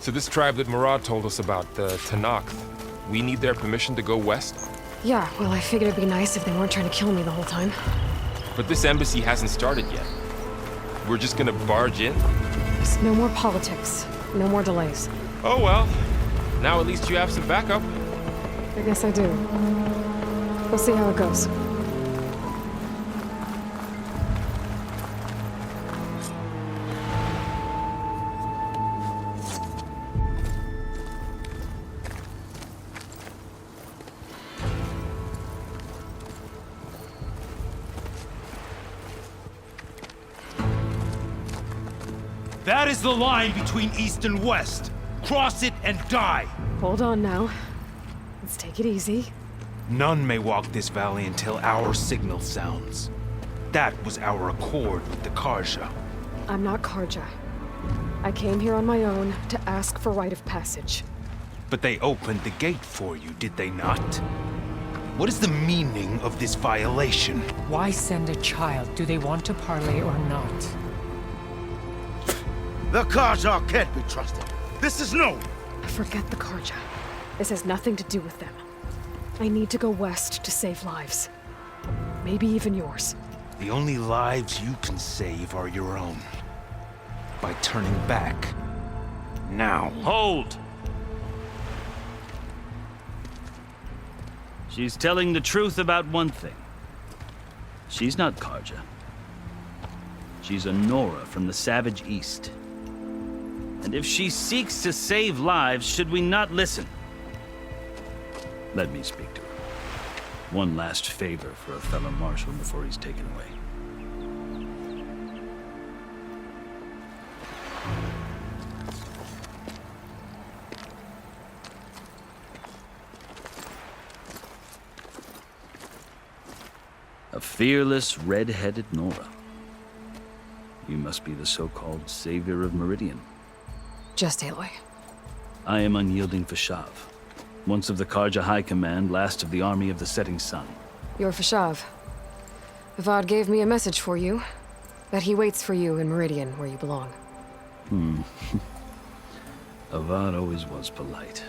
So this tribe that Murad told us about, the Tenakth, we need their permission to go west? Yeah, well, I figured it'd be nice if they weren't trying to kill me the whole time. But this embassy hasn't started yet. We're just gonna barge in? There's no more politics. No more delays. Oh well. Now at least you have some backup. I guess I do. We'll see how it goes. That is the line between East and West. Cross it and die. Hold on now. Let's take it easy. None may walk this valley until our signal sounds. That was our accord with the Carja. I'm not Carja. I came here on my own to ask for rite of passage. But they opened the gate for you, did they not? What is the meaning of this violation? Why send a child? Do they want to parley or not? The Carja can't be trusted. This is known. Forget the Carja. This has nothing to do with them. I need to go west to save lives. Maybe even yours. The only lives you can save are your own. By turning back. Now. Hold! She's telling the truth about one thing. She's not Carja. She's a Nora from the Savage East. And if she seeks to save lives, should we not listen? Let me speak to her. One last favor for a fellow Marshal before he's taken away. A fearless, red-headed Nora. You must be the so-called Savior of Meridian. Just Aloy. I am Unyielding Fashav, once of the Carja High Command, last of the Army of the Setting Sun. You're Fashav. Avad gave me a message for you. That he waits for you in Meridian, where you belong. Avad always was polite.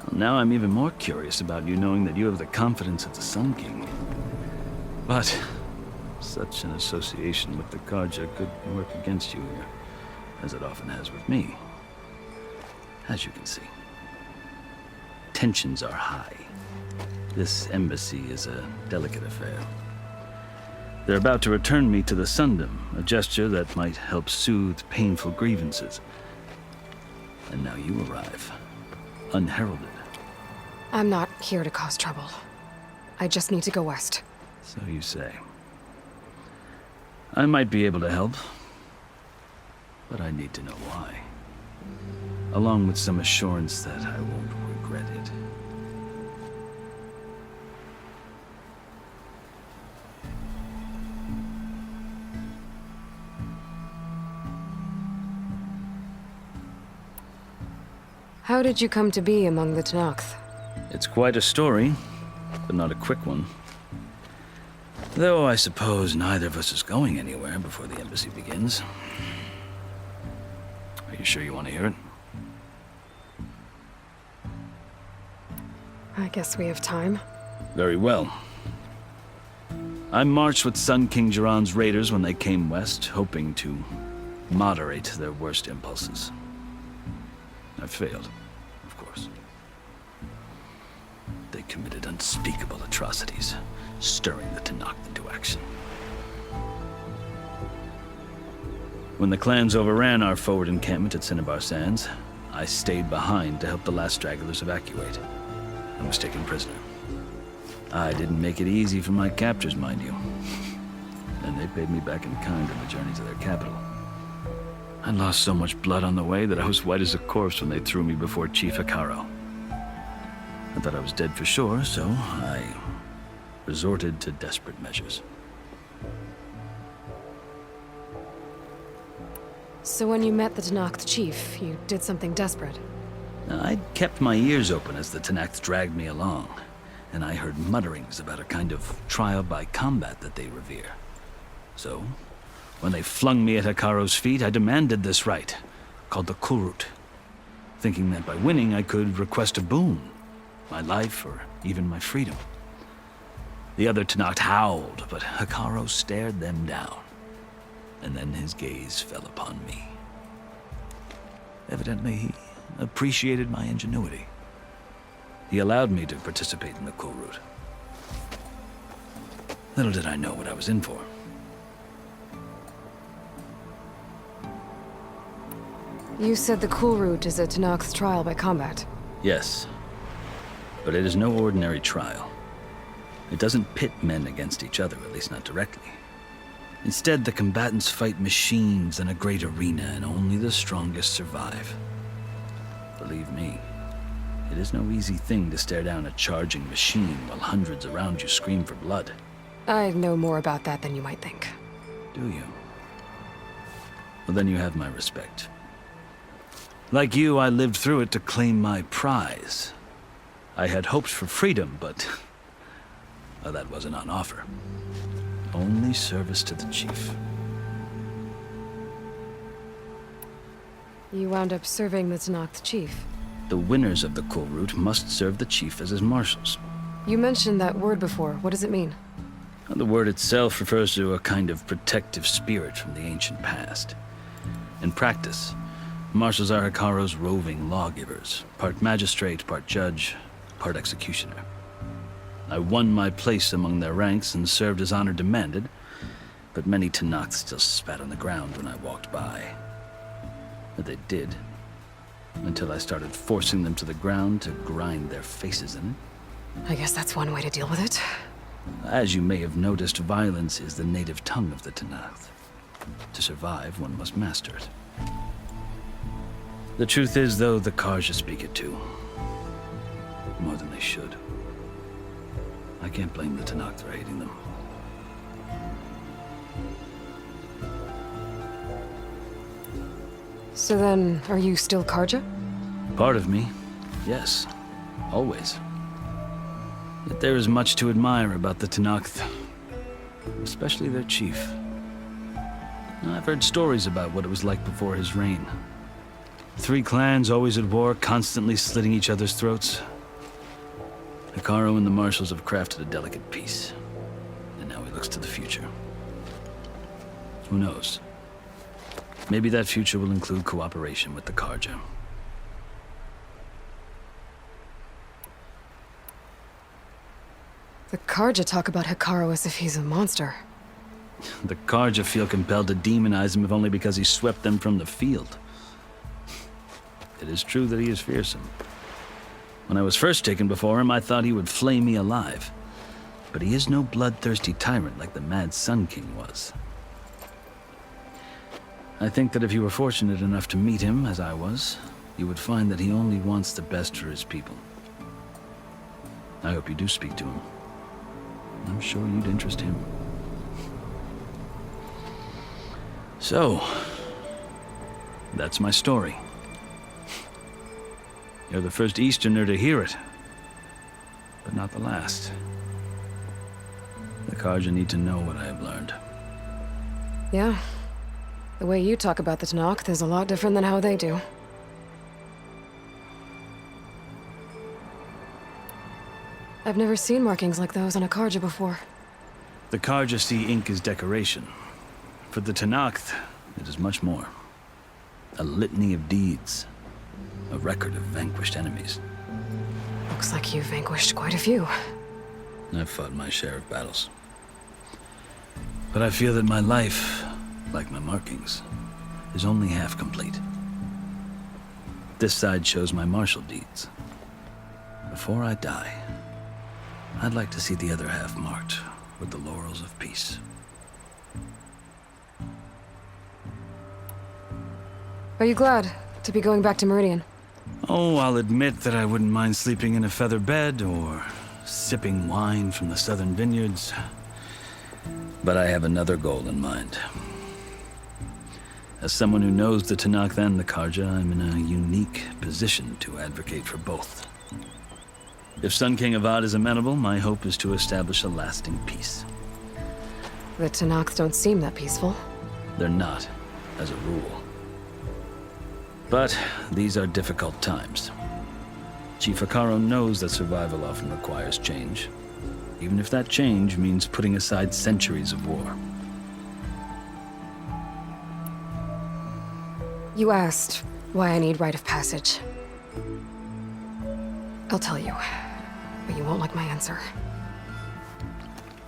Well, now I'm even more curious about you knowing that you have the confidence of the Sun King. But such an association with the Carja could work against you here, as it often has with me. As you can see, tensions are high. This embassy is a delicate affair. They're about to return me to the Sundom, a gesture that might help soothe painful grievances. And now you arrive, unheralded. I'm not here to cause trouble. I just need to go west. So you say. I might be able to help, but I need to know why. Along with some assurance that I won't regret it. How did you come to be among the Tenakth? It's quite a story, but not a quick one. Though I suppose neither of us is going anywhere before the embassy begins. Are you sure you want to hear it? I guess we have time. Very well. I marched with Sun King Jiran's raiders when they came west, hoping to moderate their worst impulses. I failed, of course. They committed unspeakable atrocities, stirring the Tenakth into action. When the clans overran our forward encampment at Cinnabar Sands, I stayed behind to help the last stragglers evacuate. I was taken prisoner. I didn't make it easy for my captors, mind you. And they paid me back in kind on the journey to their capital. I lost so much blood on the way that I was white as a corpse when they threw me before Chief Hikaro. I thought I was dead for sure, so I resorted to desperate measures. So when you met the Tenakth chief, you did something desperate? I'd kept my ears open as the Tenakth dragged me along, and I heard mutterings about a kind of trial by combat that they revere. So, when they flung me at Hikaro's feet, I demanded this rite, called the Kurut, thinking that by winning I could request a boon, my life or even my freedom. The other Tenakth howled, but Hekarro stared them down, and then his gaze fell upon me. Evidently, he appreciated my ingenuity. He allowed me to participate in the cool route. Little did I know what I was in for. You said the cool route is a Tenakth's trial by combat. Yes, but it is no ordinary trial. It doesn't pit men against each other, at least not directly. Instead, the combatants fight machines in a great arena, and only the strongest survive. Believe me, it is no easy thing to stare down a charging machine while hundreds around you scream for blood. I know more about that than you might think. Do you? Well, then you have my respect. Like you, I lived through it to claim my prize. I had hoped for freedom, but well, that wasn't on offer. Only service to the chief. You wound up serving the Tenakth chief. The winners of the cool route must serve the chief as his marshals. You mentioned that word before. What does it mean? The word itself refers to a kind of protective spirit from the ancient past. In practice, marshals are Hekarro's roving lawgivers, part magistrate, part judge, part executioner. I won my place among their ranks and served as honor demanded, but many Tenakth still spat on the ground when I walked by. But they did, until I started forcing them to the ground to grind their faces in it. I guess that's one way to deal with it. As you may have noticed, violence is the native tongue of the Tenakth. To survive, one must master it. The truth is, though, the Carja speak it too. More than they should. I can't blame the Tenakth for hating them. So then, are you still Carja? Part of me, yes. Always. Yet there is much to admire about the Tenakth. Especially their chief. I've heard stories about what it was like before his reign. 3 clans always at war, constantly slitting each other's throats. Hekarro and the marshals have crafted a delicate peace. And now he looks to the future. Who knows? Maybe that future will include cooperation with the Carja. The Carja talk about Hekarro as if he's a monster. The Carja feel compelled to demonize him if only because he swept them from the field. It is true that he is fearsome. When I was first taken before him, I thought he would flay me alive. But he is no bloodthirsty tyrant like the Mad Sun King was. I think that if you were fortunate enough to meet him, as I was, you would find that he only wants the best for his people. I hope you do speak to him. I'm sure you'd interest him. So, that's my story. You're the first Easterner to hear it, but not the last. The Carja need to know what I have learned. Yeah. The way you talk about the Tenakth is a lot different than how they do. I've never seen markings like those on a Carja before. The Carja see ink as decoration. For the Tenakth, it is much more. A litany of deeds. A record of vanquished enemies. Looks like you've vanquished quite a few. I've fought my share of battles. But I feel that my life, like my markings, is only half complete. This side shows my martial deeds. Before I die, I'd like to see the other half marked with the laurels of peace. Are you glad to be going back to Meridian? Oh, I'll admit that I wouldn't mind sleeping in a feather bed or sipping wine from the southern vineyards. But I have another goal in mind. As someone who knows the Tenakth and the Carja, I'm in a unique position to advocate for both. If Sun King Avad is amenable, my hope is to establish a lasting peace. The Tenakth don't seem that peaceful. They're not, as a rule. But these are difficult times. Chief Akaro knows that survival often requires change, even if that change means putting aside centuries of war. You asked why I need rite of passage. I'll tell you, but you won't like my answer.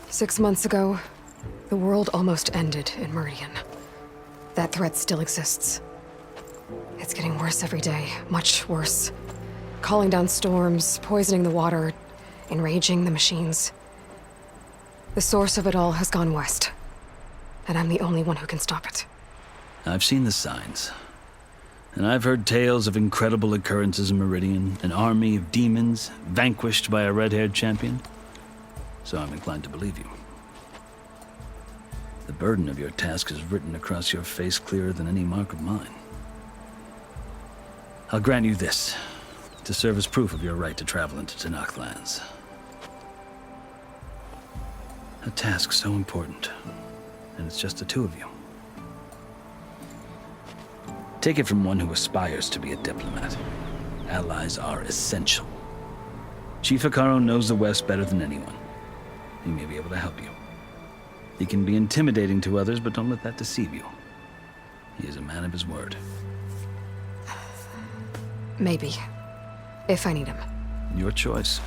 6 months ago, the world almost ended in Meridian. That threat still exists. It's getting worse every day, much worse. Calling down storms, poisoning the water, enraging the machines. The source of it all has gone west, and I'm the only one who can stop it. I've seen the signs. And I've heard tales of incredible occurrences in Meridian, an army of demons vanquished by a red-haired champion. So I'm inclined to believe you. The burden of your task is written across your face clearer than any mark of mine. I'll grant you this, to serve as proof of your right to travel into Tenakth lands. A task so important, and it's just the two of you. Take it from one who aspires to be a diplomat. Allies are essential. Chief Akaro knows the West better than anyone. He may be able to help you. He can be intimidating to others, but don't let that deceive you. He is a man of his word. Maybe. If I need him. Your choice.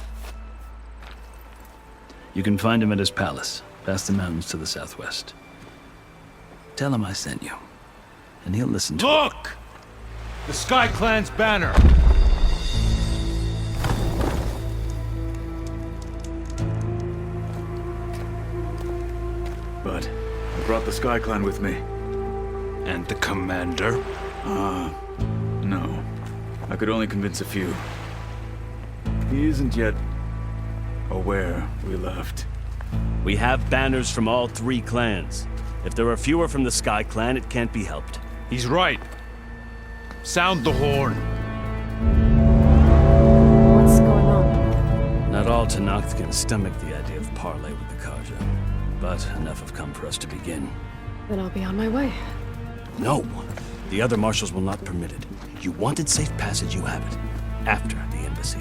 You can find him at his palace, past the mountains to the southwest. Tell him I sent you, and he'll listen to it. Look! The Sky Clan's banner! But I brought the Sky Clan with me. And the commander? No. I could only convince a few. He isn't yet aware we left. We have banners from all 3 clans. If there are fewer from the Sky Clan, it can't be helped. He's right. Sound the horn. What's going on? Not all Tenakth can stomach the idea of parley with the Carja, but enough have come for us to begin. Then I'll be on my way. No, the other marshals will not permit it. You wanted safe passage, you have it. After the embassy.